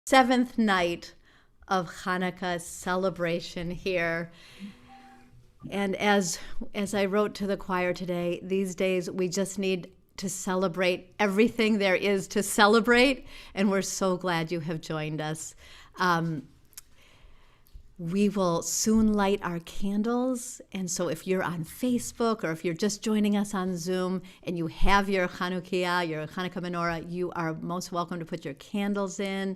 seventh night of Chanukah celebration here. And as I wrote to the choir today, these days we just need to celebrate everything there is to celebrate, and we're so glad you have joined us. We will soon light our candles, and so if you're on Facebook or if you're just joining us on Zoom and you have your Chanukah, your Chanukah menorah, you are most welcome to put your candles in,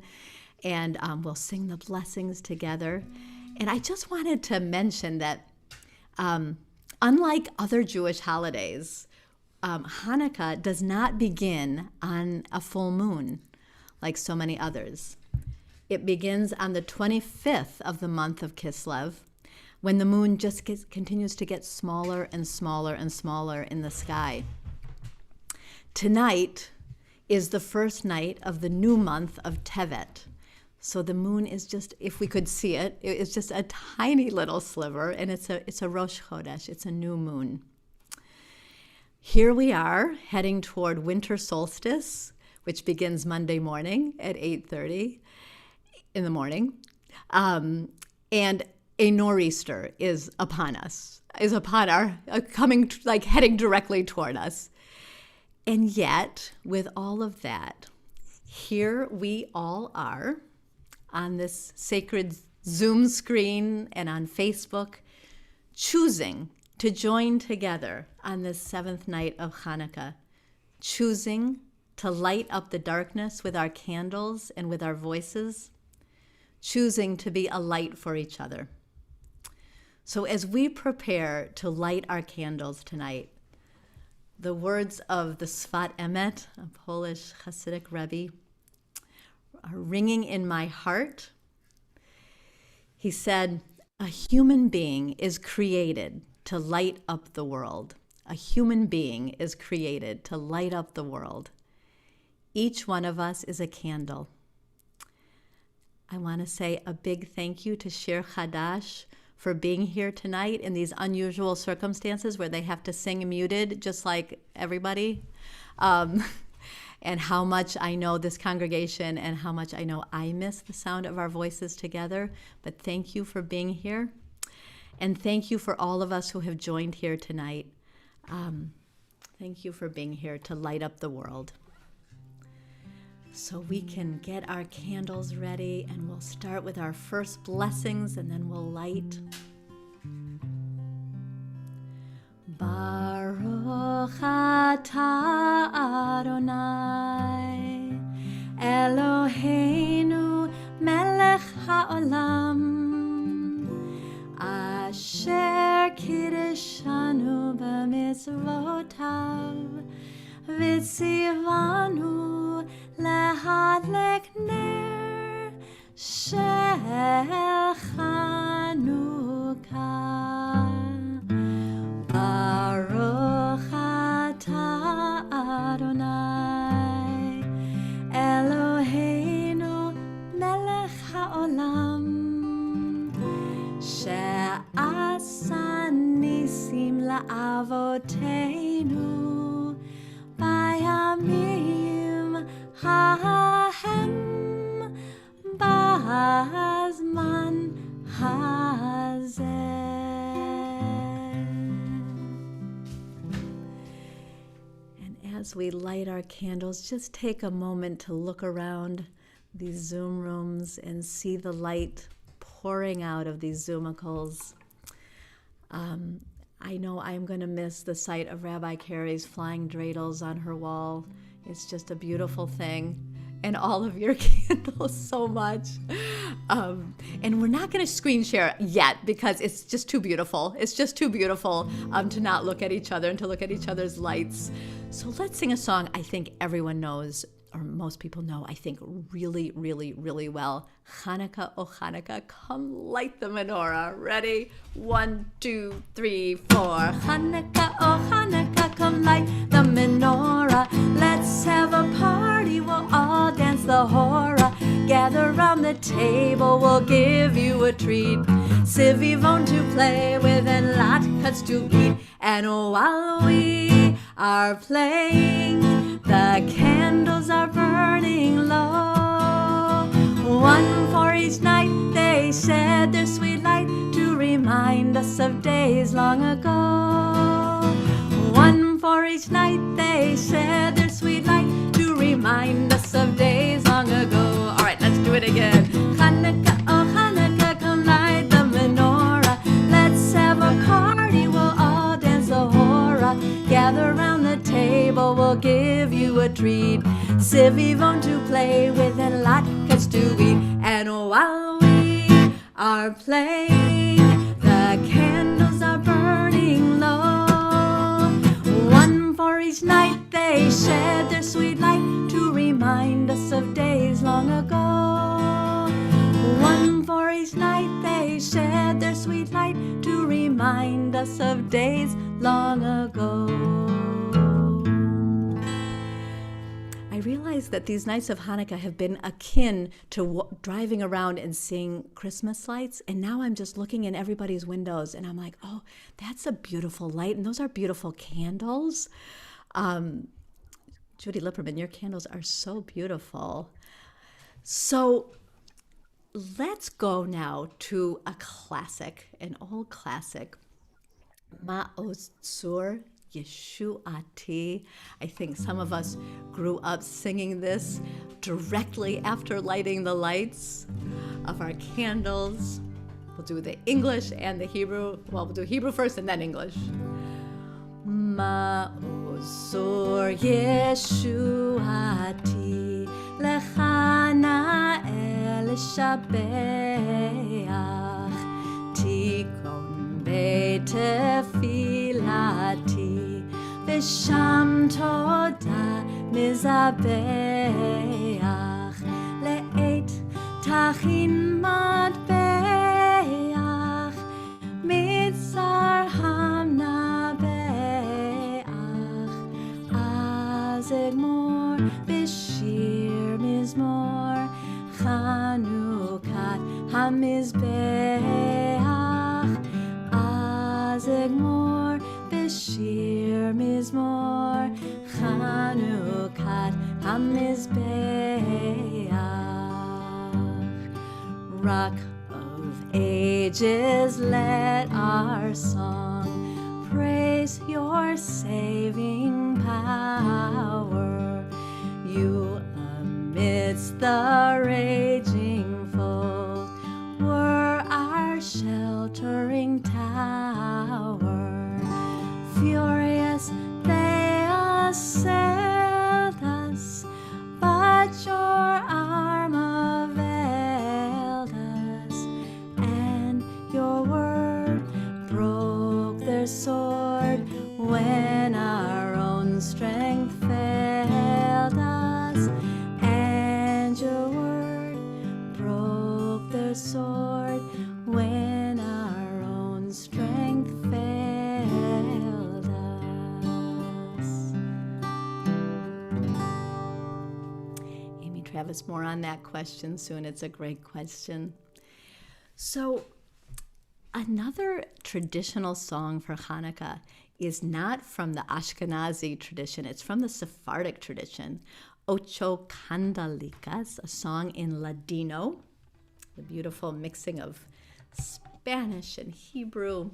and we'll sing the blessings together. And I just wanted to mention that unlike other Jewish holidays, Hanukkah does not begin on a full moon like so many others. It begins on the 25th of the month of Kislev, when the moon just continues to get smaller and smaller and smaller in the sky. Tonight is the first night of the new month of Tevet. So the moon is just, if we could see it, it's just a tiny little sliver, and it's a Rosh Chodesh, it's a new moon. Here we are heading toward winter solstice, which begins Monday morning at 8:30 in the morning. And a nor'easter is upon us, coming, like heading directly toward us. And yet, with all of that, here we all are on this sacred Zoom screen and on Facebook, choosing to join together on this seventh night of Hanukkah, choosing to light up the darkness with our candles and with our voices, choosing to be a light for each other. So as we prepare to light our candles tonight, the words of the Sfat Emet, a Polish Hasidic Rebbe, are ringing in my heart. He said, a human being is created to light up the world. A human being is created to light up the world. Each one of us is a candle. I want to say a big thank you to Shir Chadash for being here tonight in these unusual circumstances where they have to sing muted, just like everybody. And how much I know this congregation and how much I know I miss the sound of our voices together. But thank you for being here. And thank you for all of us who have joined here tonight. Thank you for being here to light up the world. So we can get our candles ready, and we'll start with our first blessings, and then we'll light. Baruch atah Adonai Eloheinu melech haolam asher kiddushanu b'mitzvotav v'tzivanu lehadlek ner shel Chanukah. Baruch atah Adonai Eloheinu melech haolam she'asa nisim la'avoteinu bayamim hahem b'zman hazeh. As we light our candles, just take a moment to look around these Zoom rooms and see the light pouring out of these Zoomicals. I know I'm going to miss the sight of Rabbi Carey's flying dreidels on her wall. It's just a beautiful thing. And all of your candles so much. And we're not going to screen share yet because it's just too beautiful. It's just too beautiful to not look at each other and to look at each other's lights. So let's sing a song I think everyone knows, or most people know, I think really, really, really well. Chanukah, oh Chanukah, come light the menorah. Ready? 1, 2, 3, 4. Chanukah, oh Chanukah, come light the menorah. Let's have a party, we'll all dance the hora. Gather round the table, we'll give you a treat. Sivivon to play with and latkes to eat. And while we are playing, the candles are burning low. shed their sweet light to remind us of days long ago. One for each night they shed their sweet light to remind us of days long ago. All right, let's do it again. Chanukah, oh Chanukah, come light the menorah. Let's have a party, we'll all dance the hora. Gather round the table, we'll give you a treat. Sivivon to play with and latkes to eat. And while we are playing, the candles are burning low. One for each night they shed their sweet light to remind us of days long ago. One for each night they shed their sweet light to remind us of days long ago. I realize that these nights of Hanukkah have been akin to driving around and seeing Christmas lights, and now I'm just looking in everybody's windows, and I'm like, oh, that's a beautiful light, and those are beautiful candles. Judy Lipperman, your candles are so beautiful. So let's go now to a classic, an old classic, Ma'oz Yeshuati. I think some of us grew up singing this directly after lighting the lights of our candles. We'll do the English and the Hebrew. Well, we'll do Hebrew first and then English. Ma'ozor Yeshuati lechana el shabeach tikon betefilati v'sham toda mizabeach le'et tachin matbeach mitzar hamnabeach azegmor b'shir mizmor Chanukah hamizbeach azegmor b'shir mizmor Chanukah hamizbeach. Rock of ages, let our song praise your saving power. You amidst the raging foe were our sheltering tower. Furious they assailed us, but your arm availed us, and your word broke their sword when our own strength failed us, and your word broke their sword when our own strength failed us. Amy Travis, more on that question soon. It's a great question. So another traditional song for Hanukkah is not from the Ashkenazi tradition. It's from the Sephardic tradition. Ocho Candelitas, a song in Ladino, the beautiful mixing of Spanish and Hebrew.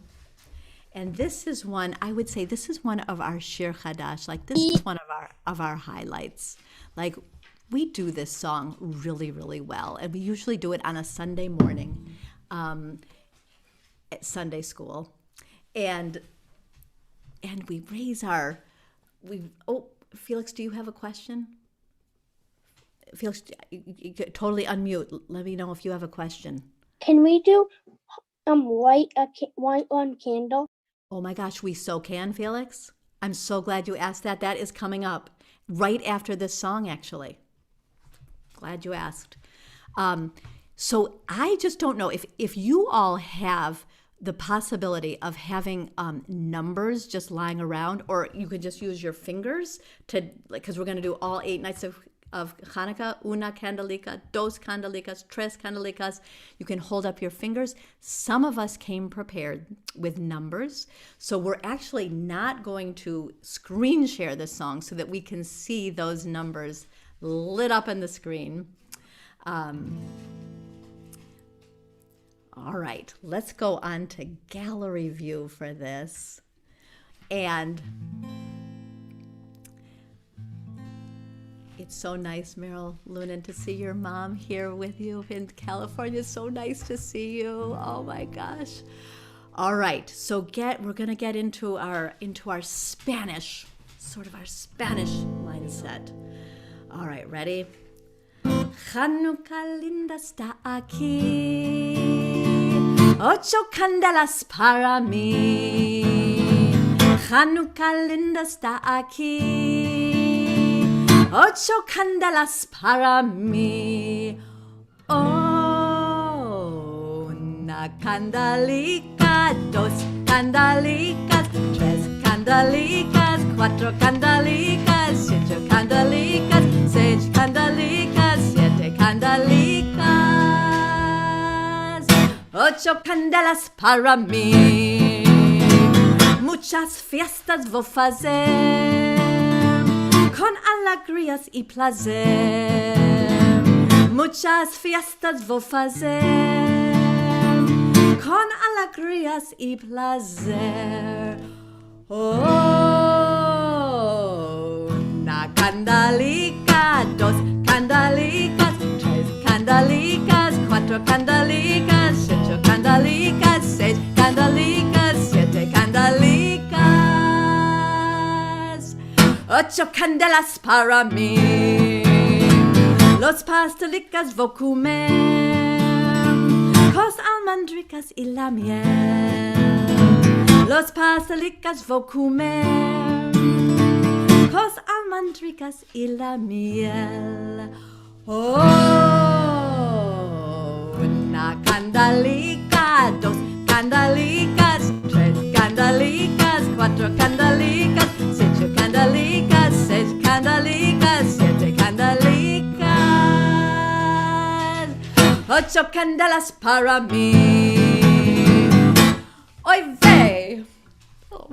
And this is one, I would say this is one of our Shir Chadash. Like this is one of our highlights. Like we do this song really, really well. And we usually do it on a Sunday morning at Sunday school. And we raise Felix, do you have a question? Felix, you totally unmute. Let me know if you have a question. Can we do light one candle? Oh my gosh, we so can, Felix. I'm so glad you asked that. That is coming up right after this song, actually. Glad you asked. So I just don't know if you all have the possibility of having numbers just lying around, or you could just use your fingers to, because we're going to do all 8 nights of Chanukah, una candelica, dos candelicas, tres candelicas. You can hold up your fingers. Some of us came prepared with numbers, so we're actually not going to screen share this song so that we can see those numbers lit up on the screen. All right, let's go on to gallery view for this. And it's so nice, Meryl Lunan, to see your mom here with you in California. It's so nice to see you. Oh my gosh. All right, so we're gonna get into our Spanish, sort of our Spanish mindset. All right, ready? Chanukah linda está aquí, 8 candelas para mí. Chanukah linda está aquí, 8 candelas para mí. Oh, una candelica, 2 candelicas, 3 candelicas, 4 candelicas, 5 candelicas, 6 candelicas, 7 candelicas, 8 candelas para mí. Muchas fiestas vou fazer con alegrías y placer. Muchas fiestas vou fazer con alegrías y placer. Oh, una candelica, 2 candelicas, 3 candelicas, 4 candelicas, 5 candelicas, 6 candelicas, 7 candelicas, 8 candelas para mí. Los pastelicas vou comer, cos almendricas y la miel. Los pastelicas vou comer, cos almendricas y la miel. Oh, una candelica, 2 candelicas, 3 candelicas, 4 candelicas, 5 candelicas, 6 candelicas, 7 candelicas, 8 candelas para mí. Oy vey. Oh,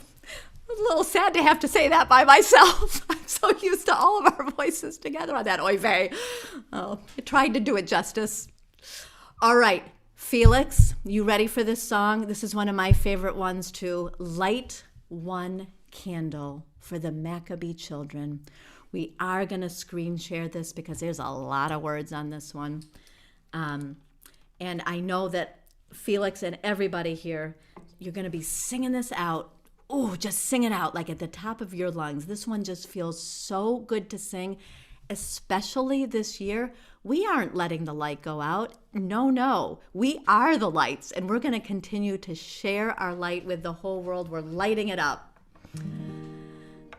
a little sad to have to say that by myself. I'm so used to all of our voices together on that oy vey. Oh, I tried to do it justice. All right, Felix, you ready for this song? This is one of my favorite ones too. Light one candle for the Maccabee children. We are going to screen share this because there's a lot of words on this one. And I know that Felix and everybody here, you're going to be singing this out. Oh, just sing it out like at the top of your lungs. This one just feels so good to sing, especially this year. We aren't letting the light go out. No. We are the lights, and we're going to continue to share our light with the whole world. We're lighting it up.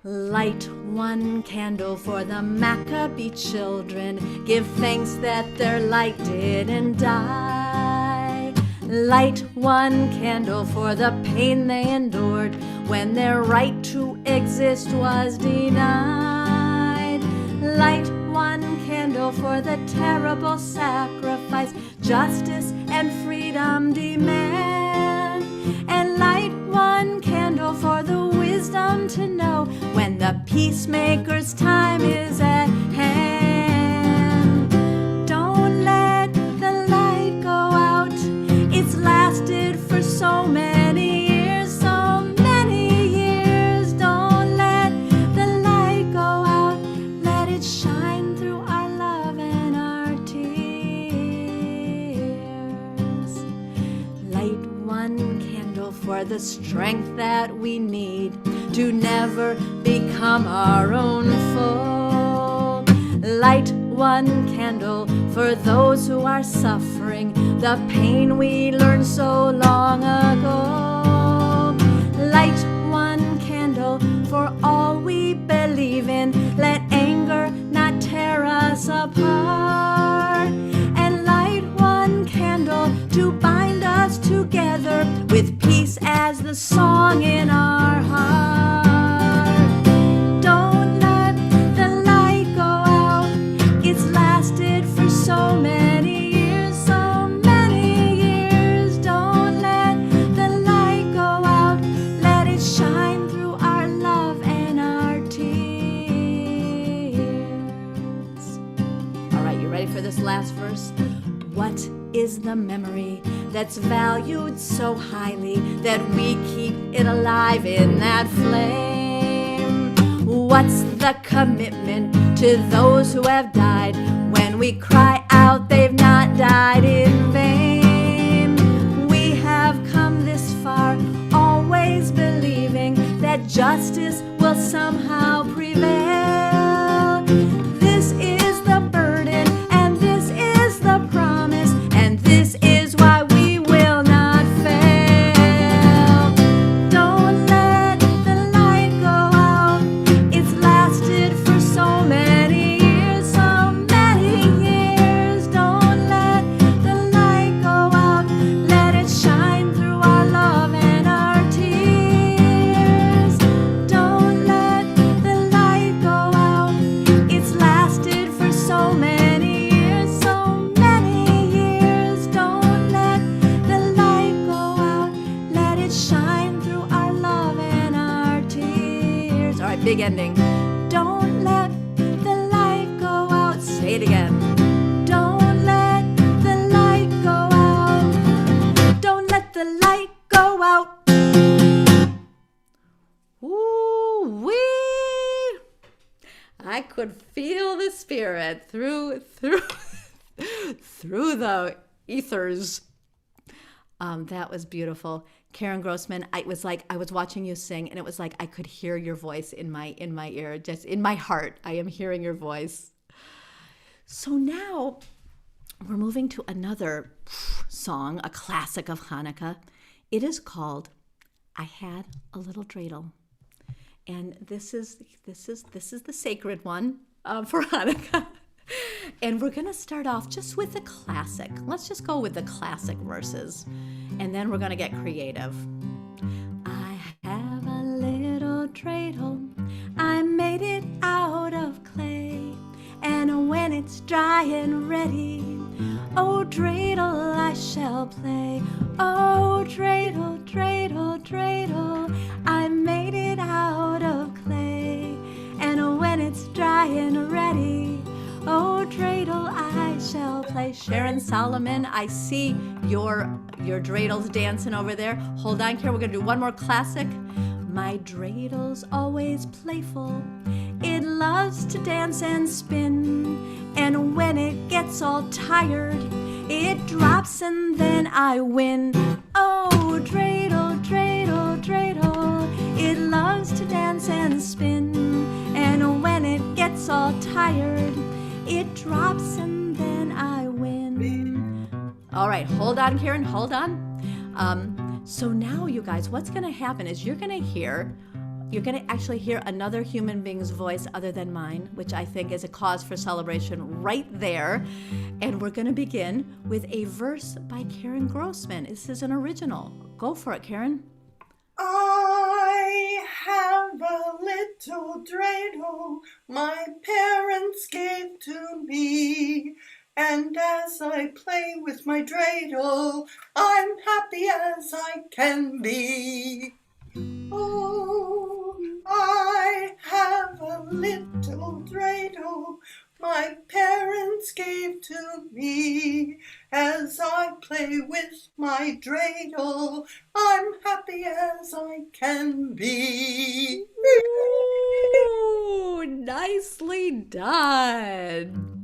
Light one candle for the Maccabee children. Give thanks that their light didn't die. Light one candle for the pain they endured when their right to exist was denied. Light one candle for the terrible sacrifice justice and freedom demand. And light one candle for the wisdom to know when the peacemaker's time is at hand. Don't let the light go out. It's lasted for so many years, so many years. Don't let the light go out. Let it shine through our love and our tears. Light one candle for the strength that we need to never become our own foe. Light one candle for those who are suffering the pain we learned so long ago. Light one candle for all we believe in. Let anger not tear us apart. And light one candle to bind us together with peace as the song in our heart. Don't let the light go out. It's lasted for so many years, so many years. Don't let the light go out. Let it shine through our love and our tears. All right, you ready for this last verse? What is the memory that's valued so highly that we keep it alive in that flame? What's the commitment to those who have died when we cry out they've not died in vain? We have come this far, always believing that justice will somehow prevail. This is the burden, and this is the promise, and this is why we will not fail. Don't let the light go out. It's lasted for so many years, so many years. Don't let the light go out. Let it shine through our love and our tears. Don't let the light go out. It's lasted for so many years, so many years. Don't let the light go out. Let it shine through our love and our tears. All right, big ending. Don't let the light go out. Say it again. Don't let the light go out. Don't let the light go out. Ooh-wee. I could feel the spirit through the ethers. That was beautiful. Karen Grossman, I was watching you sing, and it was like I could hear your voice in my ear, just in my heart. I am hearing your voice. So now we're moving to another song, a classic of Hanukkah. It is called "I Had a Little Dreidel," and this is the sacred one for Hanukkah. And we're going to start off just with the classic. Let's just go with the classic verses, and then we're going to get creative. I have a little dreidel, I made it out of clay, and when it's dry and ready, oh dreidel I shall play. Oh dreidel, dreidel, dreidel, I made it out of clay, and when it's dry and ready, oh dreidel I shall play. Sharon Solomon, I see your dreidels dancing over there. Hold on, Karen, we're gonna do one more classic. My dreidel's always playful. It loves to dance and spin, and when it gets all tired, it drops and then I win. Oh dreidel, dreidel, dreidel, it loves to dance and spin, and when it gets all tired, it drops and then I win. All right, hold on, Karen, hold on. So now, you guys, what's going to happen is you're going to actually hear another human being's voice other than mine, which I think is a cause for celebration right there. And we're going to begin with a verse by Karen Grossman. This is an original. Go for it, Karen. I have a little dreidel my parents gave to me, and as I play with my dreidel, I'm happy as I can be. Oh, I have a little dreidel my parents gave to me. As I play with my dreidel, I'm happy as I can be. Ooh, nicely done.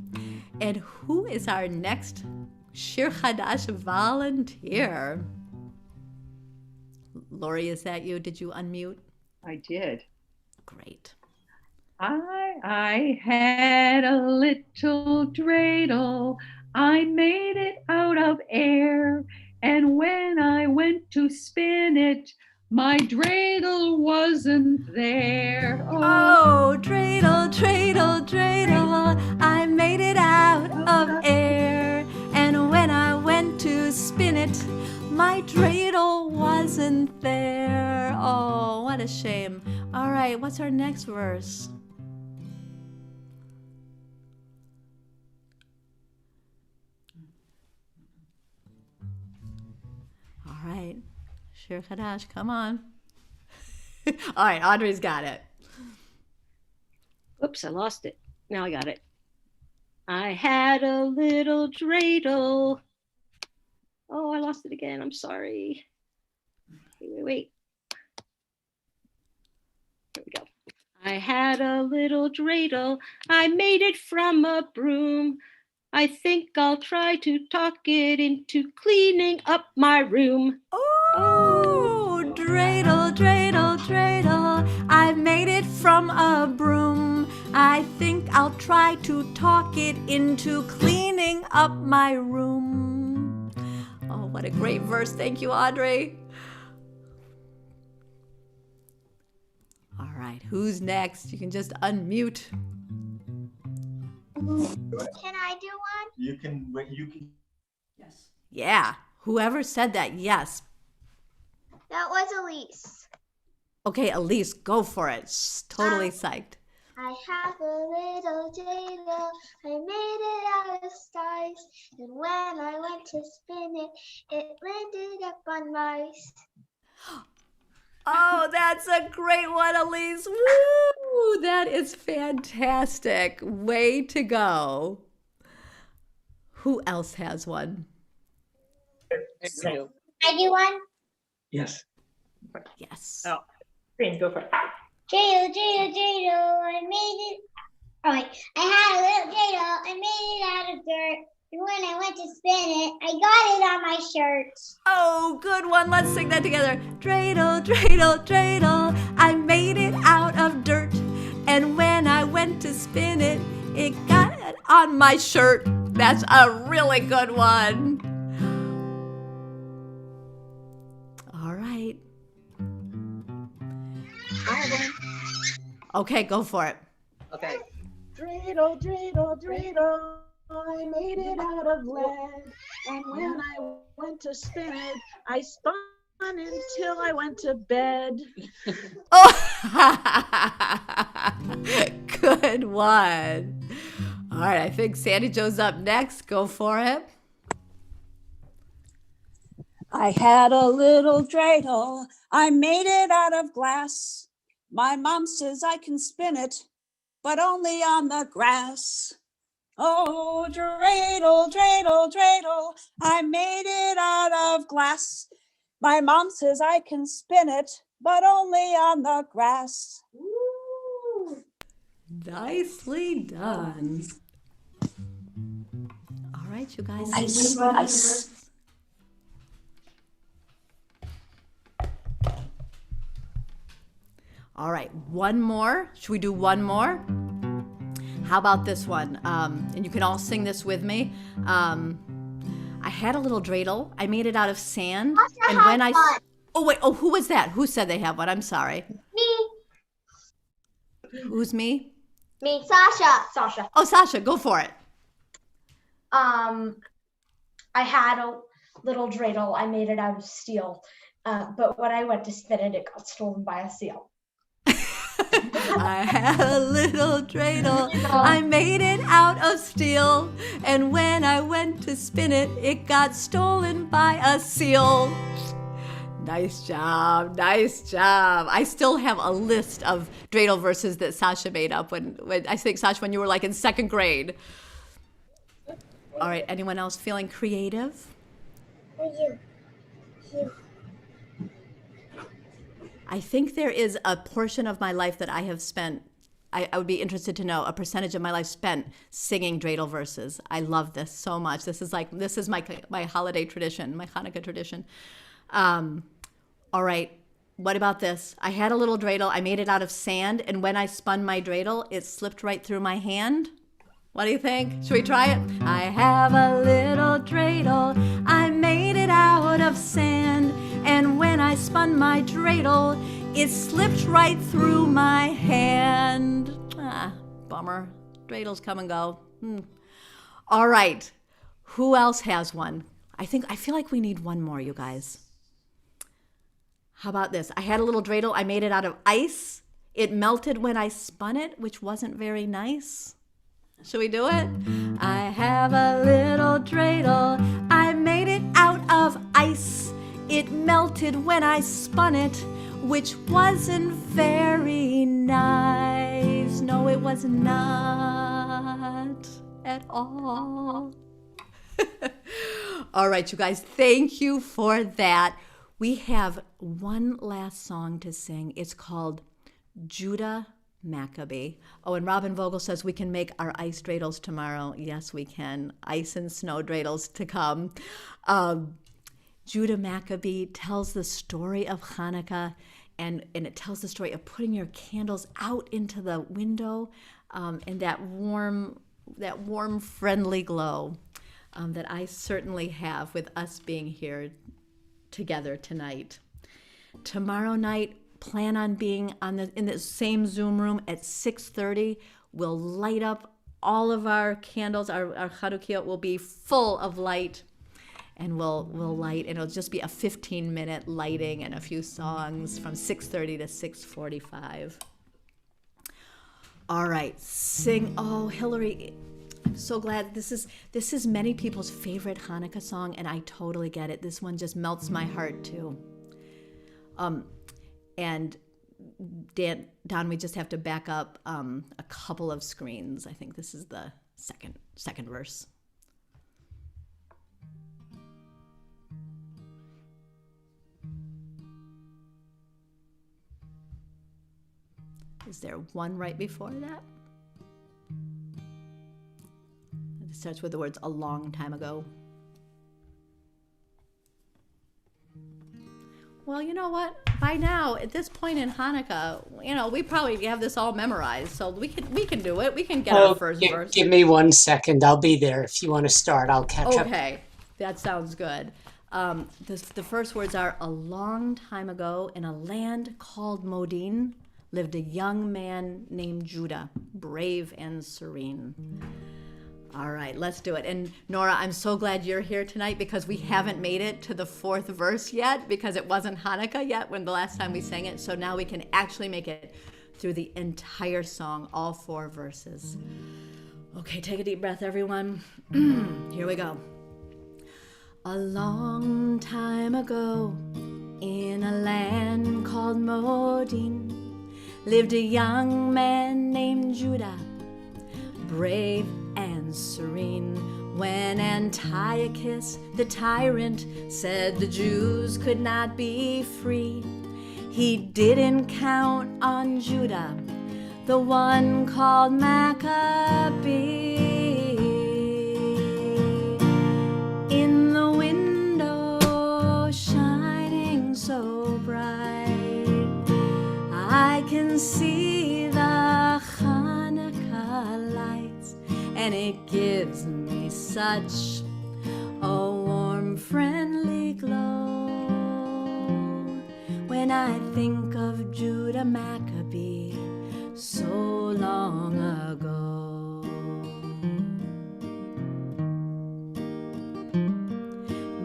And who is our next Shir Chadash volunteer? Lori, is that you? Did you unmute? I did. Great. I had a little dreidel. I made it out of air. And when I went to spin it, my dreidel wasn't there. Oh, dreidel, dreidel, dreidel, I made it out of air. And when I went to spin it, my dreidel wasn't there. Oh, what a shame. All right, what's our next verse? All right, Shir Chadash, come on. All right, Audrey's got it. Oops, I lost it. Now I got it. I had a little dreidel. lost it again. I'm sorry. Wait. Here we go. I had a little dreidel. I made it from a broom. I think I'll try to talk it into cleaning up my room. Oh, dreidel, dreidel, dreidel. I made it from a broom. I think I'll try to talk it into cleaning up my room. Oh, what a great verse. Thank you, Audrey. All right, who's next? You can just unmute. Can I do one? You can. Yes. Yeah, whoever said that, yes. That was Elise. Okay, Elise, go for it. Totally psyched. I have a little dreidel. I made it out of stars. And when I went to spin it, it landed up on Mars. Oh, that's a great one, Elise. Woo! That is fantastic. Way to go. Who else has one? I do one? Yes. Yes. Oh, Green, go for it. Dreidel, dreidel, dreidel. I made it. Oh, wait. I had a little dreidel. I made it out of dirt. And when I went to spin it, I got it on my shirt. Oh, good one. Let's sing that together. Dreidel, dreidel, dreidel. I made it out of dirt. And when I went to spin it, it got it on my shirt. That's a really good one. All right. Okay, go for it. Okay. Dreidel, dreidel, dreidel. I made it out of lead. And when I went to spin it, I spun until I went to bed. Oh, good one. All right, I think Sandy Joe's up next. Go for it. I had a little dreidel. I made it out of glass. My mom says I can spin it, but only on the grass. Oh, dreidel, dreidel, dreidel. I made it out of glass. My mom says I can spin it, but only on the grass. Ooh, nicely done. All right, you guys. All right, one more. Should we do one more? How about this one? And you can all sing this with me. I had a little dreidel. I made it out of sand. And when I... Oh, wait. Oh, who was that? Who said they have one? I'm sorry. Me. Who's me? Me, Sasha. Oh, Sasha, go for it. I had a little dreidel. I made it out of steel. But when I went to spin it, it got stolen by a seal. I had a little dreidel. I made it out of steel. And when I went to spin it, it got stolen by a seal. Nice job. Nice job. I still have a list of dreidel verses that Sasha made up when I think, Sasha, when you were like in second grade. All right. Anyone else feeling creative? You. I think there is a portion of my life that I have spent, I would be interested to know, a percentage of my life spent singing dreidel verses. I love this so much. This is my holiday tradition, my Chanukah tradition. All right, what about this? I had a little dreidel. I made it out of sand, and when I spun my dreidel, it slipped right through my hand. What do you think? Should we try it? I have a little dreidel. I made it out of sand. And when I spun my dreidel, it slipped right through my hand. Ah, bummer. Dreidels come and go. All right. Who else has one? I feel like we need one more, you guys. How about this? I had a little dreidel. I made it out of ice. It melted when I spun it, which wasn't very nice. Should we do it? I have a little dreidel. I made it out of ice. It melted when I spun it, which wasn't very nice. No, it was not at all. All right, you guys, thank you for that. We have one last song to sing. It's called Judah Maccabee. Oh, and Robin Vogel says we can make our ice dreidels tomorrow. Yes, we can. Ice and snow dreidels to come. Judah Maccabee tells the story of Chanukah, and it tells the story of putting your candles out into the window, and that warm, friendly glow that I certainly have with us being here together tonight. Tomorrow night, plan on being in the same Zoom room at 6:30. We'll light up all of our candles. Our Chanukah will be full of light, and we'll light, and it'll just be a 15-minute lighting and a few songs from 6:30 to 6:45. All right, sing. Oh, Hillary, I'm so glad. This is many people's favorite Hanukkah song, and I totally get it. This one just melts my heart too. And Don, we just have to back up a couple of screens. I think this is the second verse. Is there one right before that? It starts with the words "a long time ago." Well, you know what? By now, at this point in Hanukkah, we probably have this all memorized, so we can do it. We can get our first verse. Give me 1 second. I'll be there. If you want to start, I'll catch up. Okay, that sounds good. The first words are, "A long time ago, in a land called Modin, lived a young man named Judah, brave and serene." All right, let's do it. And Nora, I'm so glad you're here tonight because we haven't made it to the fourth verse yet because it wasn't Hanukkah yet when the last time we sang it. So now we can actually make it through the entire song, all 4 verses. Okay, take a deep breath, everyone. Here we go. A long time ago, in a land called Modin, lived a young man named Judah, brave and serene. When Antiochus, the tyrant, said the Jews could not be free, he didn't count on Judah, the one called Maccabee. In the window shining so bright, I can see the Chanukah lights, and it gives me such a warm, friendly glow when I think of Judah Maccabee so long ago.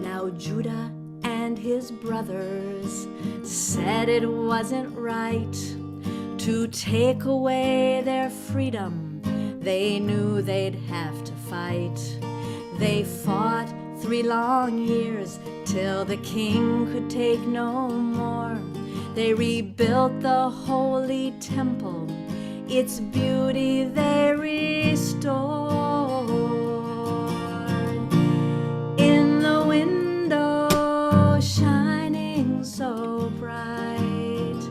Now Judah and his brothers said it wasn't right to take away their freedom. They knew they'd have to fight. They fought 3 long years till the king could take no more. They rebuilt the holy temple, its beauty they restored. In the window shining so bright,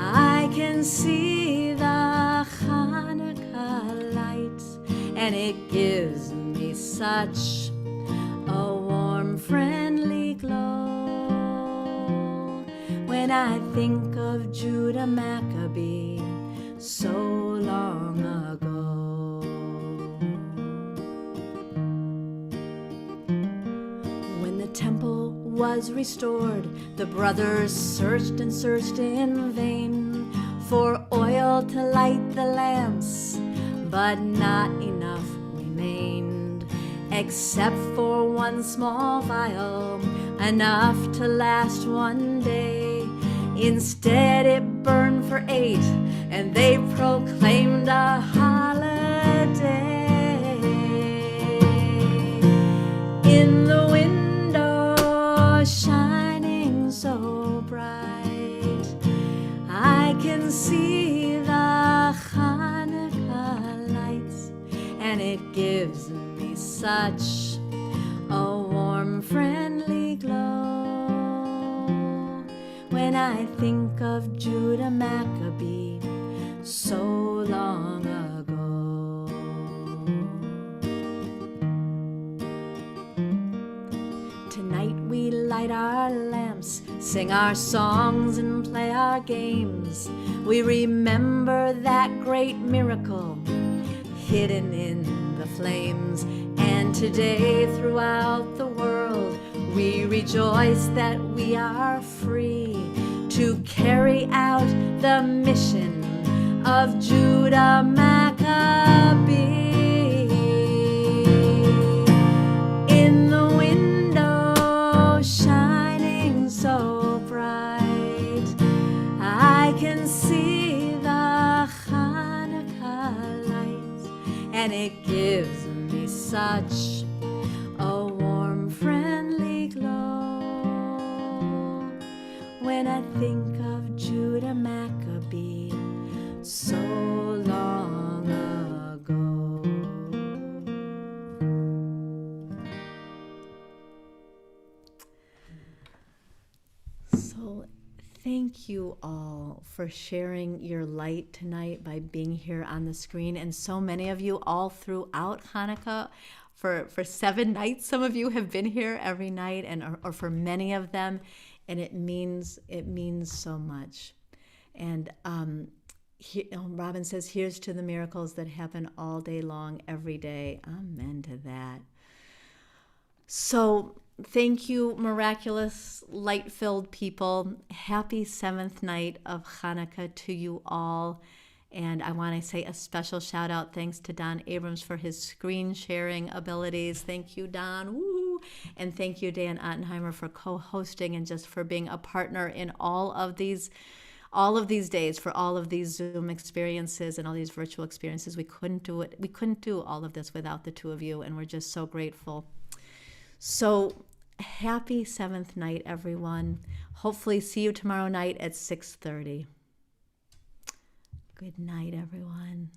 I can see the Chanukah lights, and it gives me such a warm, friendly glow when I think of Judah Maccabee so long ago. When the temple was restored, the brothers searched and searched in vain for oil to light the lamps, but not enough remained, except for 1 small vial, enough to last 1 day. Instead it burned for 8, and they proclaimed a holiday. In the window shining so bright, I can see the Chanukah lights, and it gives me such a warm, I think of Judah Maccabee so long ago. Tonight we light our lamps, sing our songs and play our games. We remember that great miracle hidden in the flames. And today throughout the world we rejoice that we are free to carry out the mission of Judah Maccabee. In the window shining so bright, I can see the Chanukah lights, and it gives me such a warm, friendly glow when I think of Judah Maccabee so long ago. So thank you all for sharing your light tonight by being here on the screen, and so many of you all throughout Hanukkah. For 7 nights, some of you have been here every night, and or for many of them, and it means so much. And Robin says, "Here's to the miracles that happen all day long, every day." Amen to that. So thank you, miraculous, light-filled people. Happy 7th night of Hanukkah to you all. And I want to say a special shout out, thanks to Don Abrams for his screen sharing abilities. Thank you, Don. Woo! And thank you, Dan Ottenheimer, for co-hosting and just for being a partner in all of these days, for all of these Zoom experiences and all these virtual experiences. We couldn't do it. We couldn't do all of this without the two of you, and we're just so grateful. So happy 7th night, everyone. Hopefully see you tomorrow night at 6:30. Good night, everyone.